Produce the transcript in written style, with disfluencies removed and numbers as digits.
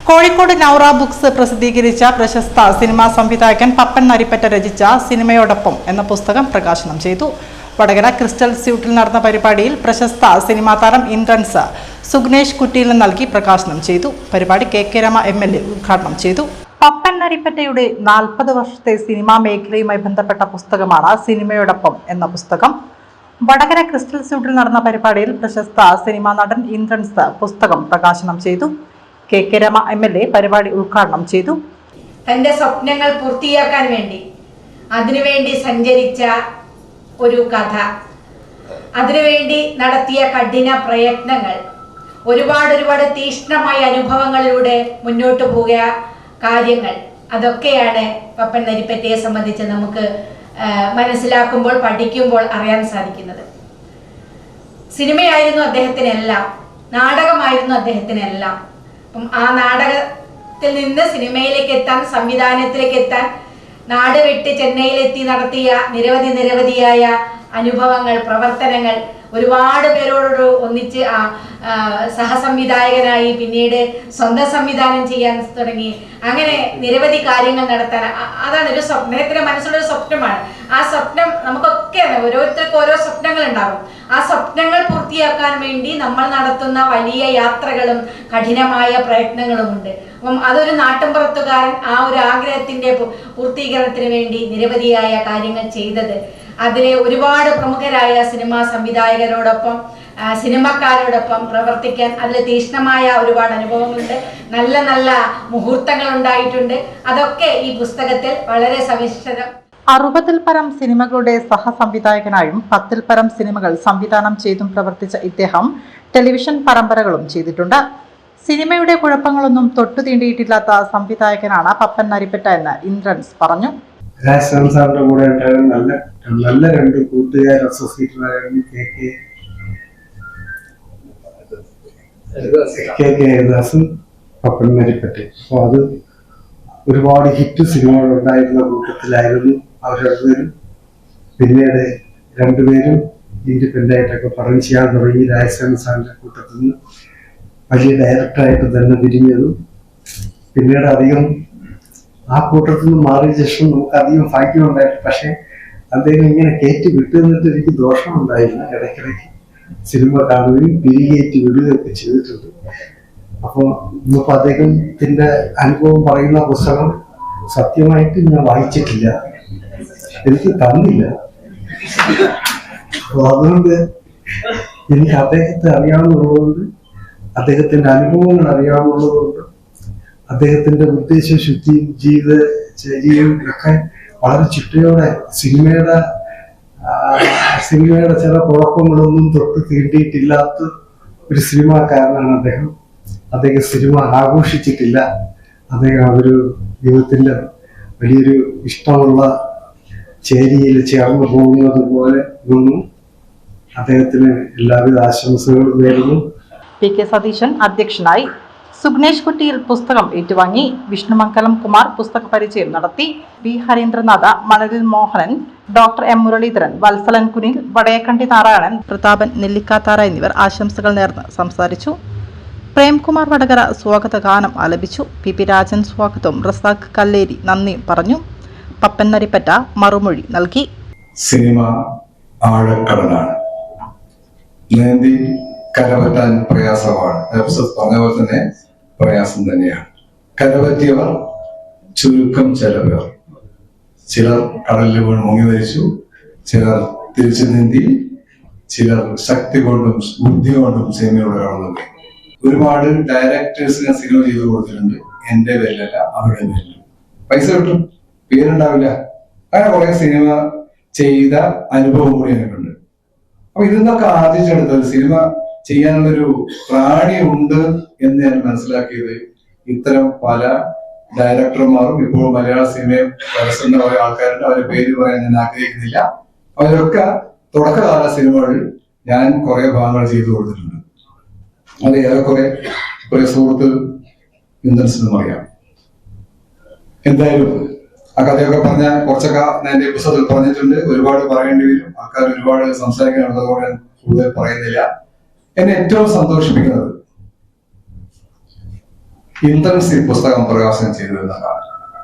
Kozhikode Noura books പ്രസിദ്ധീകരിച്ച പ്രശസ്ത cinema സംവിധായകൻ പപ്പൻ നരിപ്പറ്റ രചിച്ച സിനിമയോടൊപ്പം എന്ന പുസ്തകം പ്രകാശനം ചെയ്തു. വടകര ക്രിസ്റ്റൽ സ്യൂട്ടിൽ നടന്ന പരിപാടിയിൽ പ്രശസ്ത സിനിമാ താരം ഇന്ദ്രൻസ് സുഗ്നേഷ് കുറ്റിയിൽ നൽകി പ്രകാശനം ചെയ്തു. പരിപാടി KK രമ MLA ഉദ്ഘാടനം ചെയ്തു. പപ്പൻ നരിപ്പറ്റയുടെ 40 വർഷത്തെ സിനിമാ മേഖലയുമായി ബന്ധപ്പെട്ട പുസ്തകമാണ് സിനിമയോടൊപ്പം എന്ന പുസ്തകം. വടകര ക്രിസ്റ്റൽ സ്യൂട്ടിൽ നടന്ന പരിപാടിയിൽ പ്രശസ്ത സിനിമാ നടൻ ഇന്ദ്രൻസ് പുസ്തകം പ്രകാശനം ചെയ്തു. KK രമ MLA പരിപാടി ഉദ്ഘാടനം ചെയ്തു. തന്റെ സ്വപ്നങ്ങൾ പൂർത്തിയാക്കാൻ വേണ്ടി അതിനുവേണ്ടി സഞ്ചരിച്ച ഒരു കഥ, അതിനുവേണ്ടി നടത്തിയ കഠിന പ്രയത്നങ്ങൾ, ഒരുപാട് തീക്ഷ്ണമായ അനുഭവങ്ങളിലൂടെ മുന്നോട്ട് പോയ കാര്യങ്ങൾ, അതൊക്കെയാണ് പപ്പൻ നരിപ്പറ്റയെ സംബന്ധിച്ച് നമുക്ക് മനസ്സിലാക്കുമ്പോൾ, പഠിക്കുമ്പോൾ അറിയാൻ സാധിക്കുന്നത്. സിനിമയായിരുന്നു അദ്ദേഹത്തിനെല്ലാം, നാടകമായിരുന്നു അദ്ദേഹത്തിനെല്ലാം. അപ്പം ആ നാടകത്തിൽ നിന്ന് സിനിമയിലേക്ക് എത്താൻ, സംവിധാനത്തിലേക്ക് എത്താൻ നാട് വിട്ട് ചെന്നൈയിലെത്തി നടത്തിയ നിരവധിയായ അനുഭവങ്ങൾ, പ്രവർത്തനങ്ങൾ, ഒരുപാട് പേരോട് ഒന്നിച്ച് സഹസംവിധായകനായി, പിന്നീട് സ്വന്തം സംവിധാനം ചെയ്യാൻ തുടങ്ങി. അങ്ങനെ നിരവധി കാര്യങ്ങൾ നടത്താൻ, അതാണ് ഒരു സ്വപ്നത്തിന്റെ മനസ്സിലൊരു സ്വപ്നമാണ്. ആ സ്വപ്നം നമുക്കൊക്കെ ഓരോരുത്തർക്കും ഓരോ സ്വപ്നങ്ങൾ ഉണ്ടാകും. ആ സ്വപ്നങ്ങൾ പൂർത്തിയാക്കാൻ വേണ്ടി നമ്മൾ നടത്തുന്ന വലിയ യാത്രകളും കഠിനമായ പ്രയത്നങ്ങളും ഉണ്ട്. അപ്പം അതൊരു നാട്ടിൻപുറത്തുകാരൻ ആ ഒരു ആഗ്രഹത്തിന്റെ പൂർത്തീകരണത്തിന് വേണ്ടി നിരവധിയായ കാര്യങ്ങൾ ചെയ്തത്. അതിലെ ഒരുപാട് പ്രമുഖരായ സിനിമാ സംവിധായകരോടൊപ്പം, സിനിമക്കാരോടൊപ്പം പ്രവർത്തിക്കാൻ അതിൽ തീക്ഷ്ണമായ ഒരുപാട് അനുഭവങ്ങളുണ്ട്. നല്ല മുഹൂർത്തങ്ങൾ ഉണ്ടായിട്ടുണ്ട്. അതൊക്കെ ഈ പുസ്തകത്തിൽ വളരെ സവിശേഷം. 60-ൽ പരം സിനിമകളുടെ സഹസംവിധായകനായും 10-ൽ പരം സിനിമകൾ സംവിധാനം ചെയ്തും പ്രവർത്തിച്ച ഇദ്ദേഹം ടെലിവിഷൻ പരമ്പരകളും ചെയ്തിട്ടുണ്ട്. സിനിമയുടെ കുഴപ്പങ്ങളൊന്നും തൊട്ടു തീണ്ടിയിട്ടില്ലാത്ത സംവിധായകനാണ് പപ്പൻ നരിപ്പറ്റ എന്ന് ഇന്ദ്രൻസ് പറഞ്ഞു. സാറിന്റെ കൂടെ നല്ല രണ്ട് കൂട്ടുകാർ അസോസിയേറ്റഡായിരുന്നു KK യേശുദാസും പപ്പൻ നരിപ്പറ്റ. അപ്പോൾ അത് ഒരുപാട് ഹിറ്റ് സിനിമകൾ ഉണ്ടായിരുന്ന കൂട്ടത്തിലായിരുന്നു അവരൊരുവരും. പിന്നീട് രണ്ടുപേരും ഇൻഡിപെൻഡന്റ് ആയിട്ടൊക്കെ പടം ചെയ്യാൻ തുടങ്ങി. സാറിന്റെ കൂട്ടത്തിൽ നിന്ന് വലിയ ഡയറക്ടറായിട്ട് തന്നെ തിരിഞ്ഞതും, പിന്നീട് അധികം ആ കൂട്ടത്തിൽ നിന്ന് മാറിയ ശേഷം നമുക്ക് അധികം ഭാഗ്യമുണ്ടായിരുന്നു. പക്ഷെ അദ്ദേഹം ഇങ്ങനെ കയറ്റി വിട്ടുന്നിട്ട് എനിക്ക് ദോഷമുണ്ടായിരുന്നു. ഇടയ്ക്കിടയ്ക്ക് സിനിമ കാണുകയും പിരികേറ്റി വിടുകയൊക്കെ ചെയ്തിട്ടുണ്ട്. അപ്പോൾ ഇന്നിപ്പോൾ അദ്ദേഹത്തിന്റെ അനുഭവം പറയുന്ന പുസ്തകം സത്യമായിട്ട് ഞാൻ വായിച്ചിട്ടില്ല, എനിക്ക് തന്നില്ല. അപ്പോൾ അതുകൊണ്ട് എനിക്ക് അദ്ദേഹത്തെ അറിയാവുന്നതുകൊണ്ട്, അദ്ദേഹത്തിന്റെ അനുഭവങ്ങൾ അറിയാവുന്നതുകൊണ്ട്, അദ്ദേഹത്തിന്റെ ഉദ്ദേശശുദ്ധിയും ജീവിതചര്യയും ഒക്കെ വളരെ ചിട്ടയോടെ സിനിമയുടെ ചില കുഴപ്പങ്ങളൊന്നും തൊട്ട് തീണ്ടിയിട്ടില്ലാത്ത ഒരു സിനിമാക്കാരനാണ് അദ്ദേഹം. അദ്ദേഹം സിനിമ ആഘോഷിച്ചിട്ടില്ല. അദ്ദേഹം ഒരു ജീവിതത്തിന്റെ വലിയൊരു ഇഷ്ടമുള്ള ചേരിയിൽ ചേർന്ന് പോകുന്നത് പോലെ ഒന്നും. അദ്ദേഹത്തിന് എല്ലാവിധ ആശംസകളും നേരുന്നു. PK സതീശൻ അധ്യക്ഷനായി. സുഗ്നേഷ് കുറ്റിയിൽ പുസ്തകം ഏറ്റുവാങ്ങി. വിഷ്ണുമംഗലം കുമാർ പുസ്തക പരിചയം നടത്തി. B ഹരീന്ദ്രനാഥ്, മണലിൽ മോഹനൻ, Dr. M മുരളീധരൻ, വത്സലൻ കുനിൽ, വടയക്കണ്ടി നാരായണൻ, പ്രതാപൻ നെല്ലിക്കാത്താറ എന്നിവർ ആശംസകൾ നേർന്ന് സംസാരിച്ചു. പ്രേംകുമാർ വടകര സ്വാഗത ഗാനം ആലപിച്ചു. PP രാജൻ സ്വാഗതവും റസാഖ് കല്ലേരി നന്ദിയും പറഞ്ഞു. പപ്പൻ നരിപ്പറ്റ മറുമൊഴി നൽകി. സിനിമ ആഴക്കടലാണ്, നീന്തി കരപറ്റാൻ പ്രയാസമാണ്. പറഞ്ഞ പോലെ തന്നെ പ്രയാസം തന്നെയാണ്. കരപറ്റിയവർ ചുരുക്കം ചില പേർ. ചിലർ കടലിൽ വീണ് മുങ്ങി മരിച്ചു, ചിലർ തിരിച്ചു നീന്തി, ചിലർ ശക്തി കൊണ്ടും ബുദ്ധി കൊണ്ടും സിനിമയോട് കടന്നു. ഒരുപാട് ഡയറക്ടേഴ്സിന് സിനിമ ചെയ്തു കൊടുത്തിട്ടുണ്ട്. എന്റെ പേരിലല്ല, അവരുടെ പേരിൽ. പൈസ കിട്ടും, പേരുണ്ടാവില്ല. അങ്ങനെ കുറെ സിനിമ ചെയ്ത അനുഭവം കൂടി എനിക്കുണ്ട്. അപ്പൊ ഇതിന്നൊക്കെ ആർജിച്ചെടുത്ത സിനിമ ചെയ്യാനുള്ളൊരു പ്രാണി ഉണ്ട് എന്ന് ഞാൻ മനസ്സിലാക്കിയത് ഇത്തരം പല ഡയറക്ടർമാരും ഇപ്പോൾ മലയാള സിനിമയെ പരസ്യം കുറെ ആൾക്കാരുണ്ട്. അവരെ പേര് പറയാൻ ഞാൻ ആഗ്രഹിക്കുന്നില്ല. അവരൊക്കെ തുടക്കകാല സിനിമകളിൽ ഞാൻ കുറെ ഭാഗങ്ങൾ ചെയ്തു കൊടുത്തിട്ടുണ്ട്. അത് കുറെ സുഹൃത്ത് ഇന്ദ്രൻസിനും അറിയാം. എന്തായാലും ആ കഥയൊക്കെ പറഞ്ഞ കുറച്ചൊക്കെ ഞാൻ എന്റെ പുസ്തകത്തിൽ പറഞ്ഞിട്ടുണ്ട്. ഒരുപാട് പറയേണ്ടി വരും, ആൾക്കാർ ഒരുപാട് സംസാരിക്കാനുള്ളതുകൊണ്ട് ഞാൻ കൂടുതൽ പറയുന്നില്ല. എന്നെ ഏറ്റവും സന്തോഷിപ്പിക്കുന്നത് ഇന്ദ്രൻസ് ഈ പുസ്തകം പ്രകാശനം ചെയ്തു എന്നതാണ്.